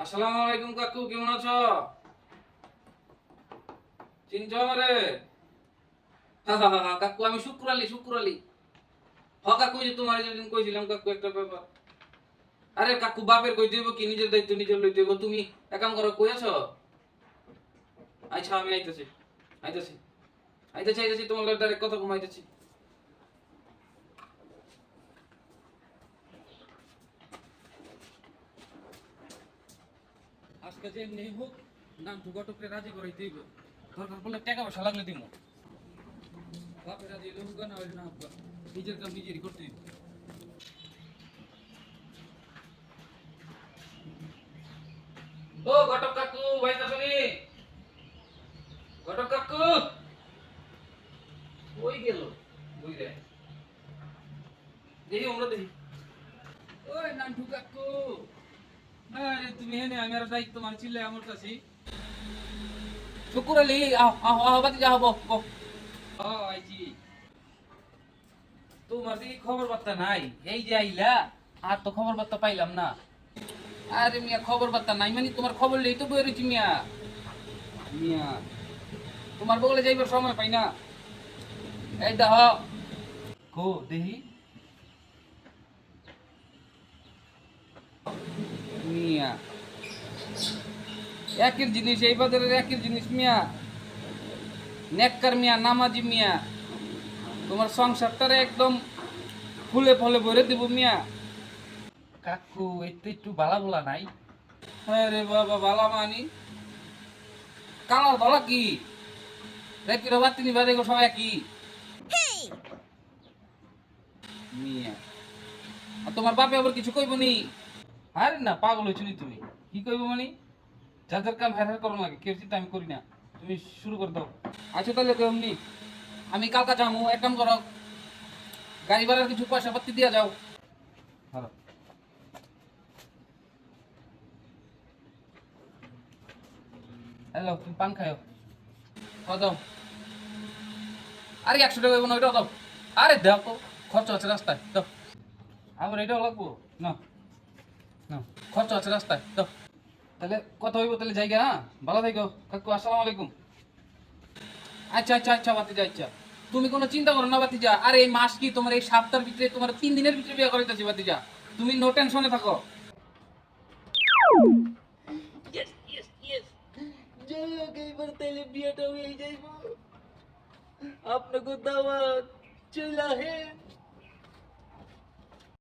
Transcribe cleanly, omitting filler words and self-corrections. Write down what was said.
আসসালামু আলাইকুম কাকু, কেমন আছো? চিনছো আমারে? কাকু আমি শুক্র আলী। কাকু, যে তোমার যেদিন কইছিলাম কাকু একটা ব্যাপার। আরে কাকু, বাপের কই দেব কি, নিজের দায়িত্ব নিজের লইতে হইব। তুমি এক কাম করো, কই আছো? আচ্ছা, আমি আইতেছি আইতেছি আইতেছি আইতেছি তোমার লগে ডাইরেক্ট কথা কমাইতেছি। আজকে যে নেই হোক, নাম ঘটকরে রাজি করাইতে হইব। দরকার পড়লে টাকা পয়সা লাগলে দিব। বাপের রাজি হইলে হোক না হইলে না হোক, নিজের কাম নিজেরই করতে হইব। ও ঘটক কাকু, ভাইতাছনি? ঘটক কাকু কই গেল? বুঝলে দেখি, আমরা দেখি। ওই নান্টু কাকু, আরে তুমি হেনে, আমি আর দায়িত্ব মান চিল্লে আমার কাছে। শুকুর আলী, আহ আহ আহ বাতি যা হবো। ও আইজি, তোমার দিকে খবর বার্তা নাই। এই যে আইলা, আর তো খবর বার্তা পাইলাম না। আরে মিয়া, খবর বার্তা নাই মানে তোমার খবর লই তো বই রইছি মিয়া। মিয়া, তোমার বগলে যাইবার সময় পাই না। এই দেখ, কো দেহি মিয়া, একের জিনিস এই বাজারের, একের জিনিস মিয়া। নেককার মিয়া, নামাজি মিয়া, তোমার সংসারটারে একদম ফুলে ফলে ভরে দিব মিয়া। কাকু একটু একটু বালা বলা নাই? হ্যাঁ রে বাবা, বালা মানি কালার বলা কি? রেপির বাতি নিবা দেখো সবাই কি মিয়া। আর তোমার বাপে আবার কিছু কইব নি? আরে না, পাগল হয়েছো নি তুমি? কি কইব মানে? যাদের কাম হ্যার হ্যার করো লাগে, কেউ চিন্তা আমি করি না। তুমি শুরু করে দাও। আচ্ছা তাহলে কেমনি, আমি কালকা যাবো। এক কাম করো, গাড়ি ভাড়ার কিছু পয়সা পাতি দিয়া যাও। ধরো। হ্যালো, তুমি পান খাও? দাও। আরে 100 টাকা না, ওইটাও দাও। আরে দাও তো, খরচ আছে রাস্তায়, দাও। আবার এটাও লাগবো না? না, খরচ আছে রাস্তায়, দাও। তাহলে কথা হইব, তাহলে জায়গা। হ্যাঁ, ভালো থাকো কাকু, আসসালামু আলাইকুম। আচ্ছা আচ্ছা আচ্ছা বাতিজা, আচ্ছা তুমি কোনো চিন্তা করো না বাতিজা। আর এই মাস কি তোমার, এই সপ্তাহের ভিতরে, তোমার 3 দিনের ভিতরে বিয়ে করাইতেছি বাতিজা। তুমি নো টেনশনে থাকো। ইয়েস ইয়েস ইয়েস, যাই হোক এইবার তাইলে বিয়েটা হয়ে যাইব। আপনাকে দাওয়াত চলে হে।